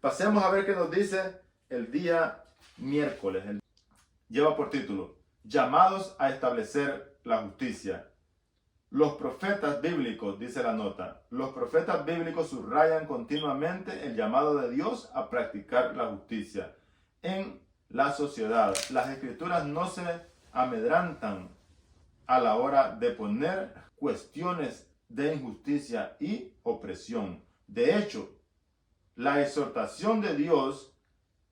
Pasemos a ver qué nos dice el día miércoles. Lleva por título, llamados a establecer la justicia. Los profetas bíblicos, dice la nota, los profetas bíblicos subrayan continuamente el llamado de Dios a practicar la justicia en la sociedad. Las escrituras no se amedrantan a la hora de poner cuestiones de injusticia y opresión. De hecho, la exhortación de Dios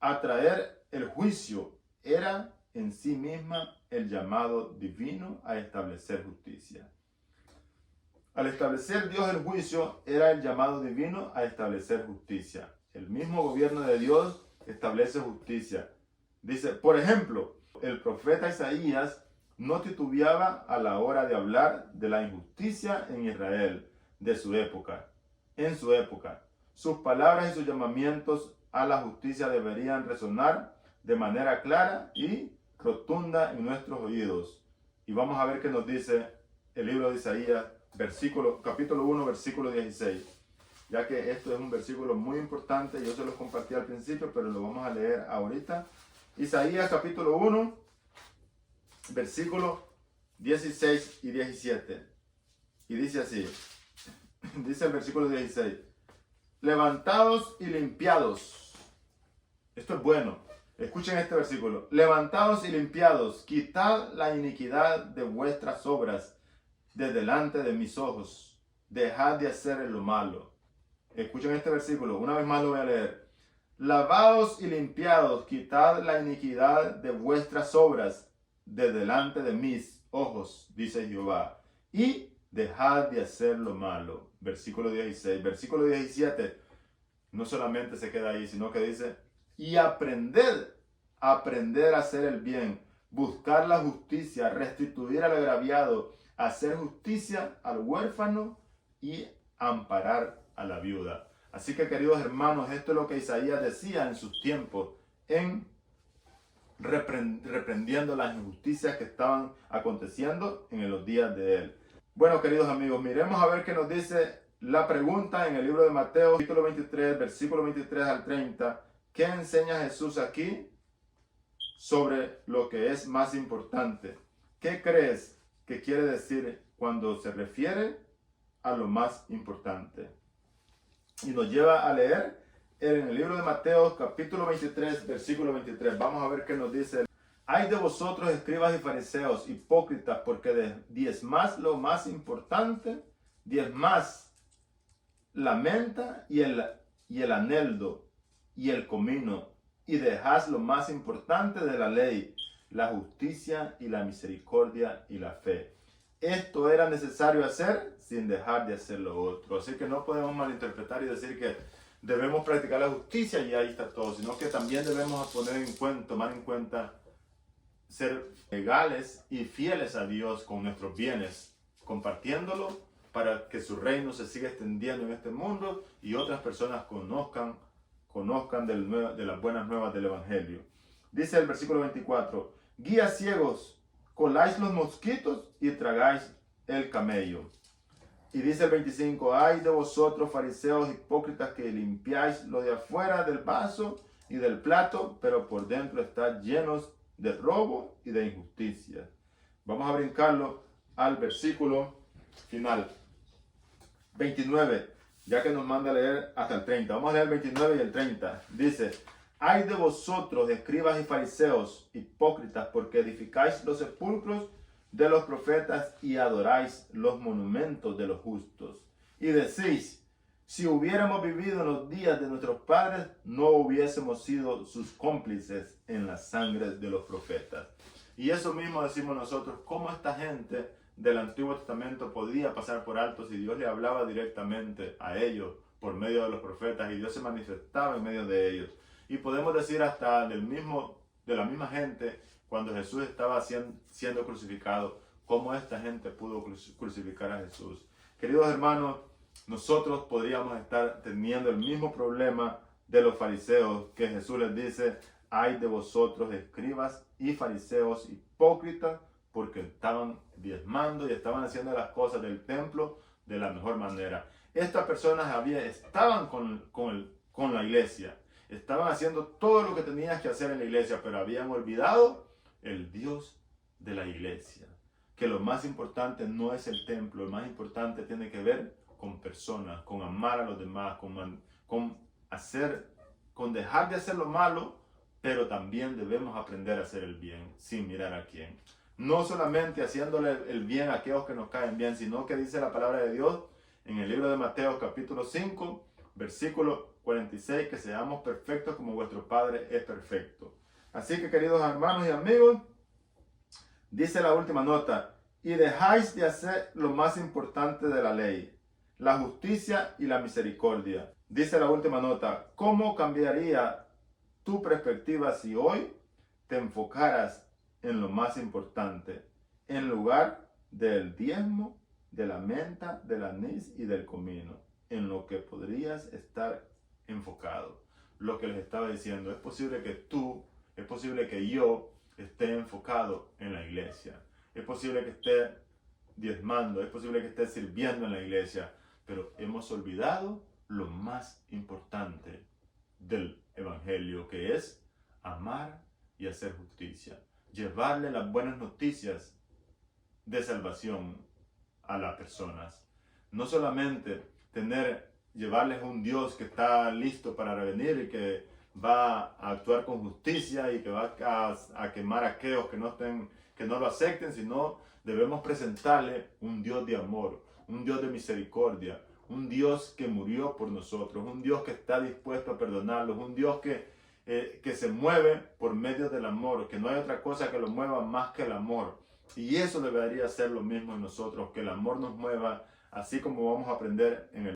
a traer el juicio era en sí misma el llamado divino a establecer justicia. Al establecer Dios el juicio, era el llamado divino a establecer justicia. El mismo gobierno de Dios establece justicia. Dice, por ejemplo, el profeta Isaías no titubeaba a la hora de hablar de la injusticia en Israel de su época. En su época, sus palabras y sus llamamientos a la justicia deberían resonar de manera clara y rotunda en nuestros oídos. Y vamos a ver qué nos dice el libro de Isaías, capítulo 1, versículo 16. Ya que esto es un versículo muy importante, yo se los compartí al principio, pero lo vamos a leer ahorita. Isaías capítulo 1, versículo 16 y 17. Y dice así, dice el versículo 16, levantados y limpiados. Esto es bueno. Escuchen este versículo. Levantados y limpiados, quitad la iniquidad de vuestras obras de delante de mis ojos. Dejad de hacer lo malo. Escuchen este versículo. Una vez más lo voy a leer. Lavados y limpiados, quitad la iniquidad de vuestras obras de delante de mis ojos, dice Jehová. Y dejad de hacer lo malo. Versículo 16. Versículo 17. No solamente se queda ahí, sino que dice, y aprender a hacer el bien, buscar la justicia, restituir al agraviado, hacer justicia al huérfano y amparar a la viuda. Así que, queridos hermanos, esto es lo que Isaías decía en sus tiempos, en reprendiendo las injusticias que estaban aconteciendo en los días de él. Bueno, queridos amigos, miremos a ver qué nos dice la pregunta en el libro de Mateo, capítulo 23, versículo 23 al 30. ¿Qué enseña Jesús aquí sobre lo que es más importante? ¿Qué crees que quiere decir cuando se refiere a lo más importante? Y nos lleva a leer en el libro de Mateo, capítulo 23, versículo 23. Vamos a ver qué nos dice. Ay de vosotros, escribas y fariseos, hipócritas, porque diezmáis lo más importante, diezmáis la menta y el aneldo y el comino, y dejáis lo más importante de la ley, la justicia y la misericordia y la fe. Esto era necesario hacer sin dejar de hacer lo otro. Así que no podemos malinterpretar y decir que debemos practicar la justicia y ahí está todo, sino que también debemos tomar en cuenta ser legales y fieles a Dios con nuestros bienes, compartiéndolo para que su reino se siga extendiendo en este mundo y otras personas conozcan de las buenas nuevas del Evangelio. Dice el versículo 24, guías ciegos, coláis los mosquitos y tragáis el camello. Y dice el 25, ay de vosotros fariseos hipócritas que limpiáis lo de afuera del vaso y del plato, pero por dentro estáis llenos de robo y de injusticia. Vamos a brincarlo al versículo final, 29, ya que nos manda a leer hasta el 30. Vamos a leer el 29 y el 30. Dice, ay de vosotros, escribas y fariseos, hipócritas, porque edificáis los sepulcros de los profetas y adoráis los monumentos de los justos. Y decís, si hubiéramos vivido en los días de nuestros padres, no hubiésemos sido sus cómplices en la sangre de los profetas. Y eso mismo decimos nosotros, cómo esta gente del Antiguo Testamento podía pasar por alto si Dios le hablaba directamente a ellos por medio de los profetas y Dios se manifestaba en medio de ellos. Y podemos decir hasta de la misma gente cuando Jesús estaba siendo crucificado, cómo esta gente pudo crucificar a Jesús. Queridos hermanos, nosotros podríamos estar teniendo el mismo problema de los fariseos, que Jesús les dice, ay de vosotros, escribas y fariseos hipócritas, porque estaban diezmando y estaban haciendo las cosas del templo de la mejor manera. Estas personas estaban con la iglesia, estaban haciendo todo lo que tenías que hacer en la iglesia, pero habían olvidado el Dios de la iglesia. Que lo más importante no es el templo, lo más importante tiene que ver con personas, con amar a los demás, con dejar de hacer lo malo, pero también debemos aprender a hacer el bien sin mirar a quién. No solamente haciéndole el bien a aquellos que nos caen bien, sino que dice la palabra de Dios en el libro de Mateo capítulo 5, versículo 46, que seamos perfectos como vuestro Padre es perfecto. Así que, queridos hermanos y amigos, dice la última nota: y dejáis de hacer lo más importante de la ley, la justicia y la misericordia. Dice la última nota: ¿cómo cambiaría tu perspectiva si hoy te enfocaras en lo más importante, en lugar del diezmo, de la menta, del anís y del comino, en lo que podrías estar enfocado? Lo que les estaba diciendo, es posible que yo esté enfocado en la iglesia, es posible que esté diezmando, es posible que esté sirviendo en la iglesia, pero hemos olvidado lo más importante del evangelio, que es amar y hacer justicia, llevarle las buenas noticias de salvación a las personas. No solamente llevarles a un Dios que está listo para revenir y que va a actuar con justicia y que va a quemar a aquellos que no lo acepten, sino debemos presentarle un Dios de amor, un Dios de misericordia, un Dios que murió por nosotros, un Dios que está dispuesto a perdonarlos, un Dios que se mueve por medio del amor, que no hay otra cosa que lo mueva más que el amor. Y eso debería ser lo mismo en nosotros, que el amor nos mueva, así como vamos a aprender en el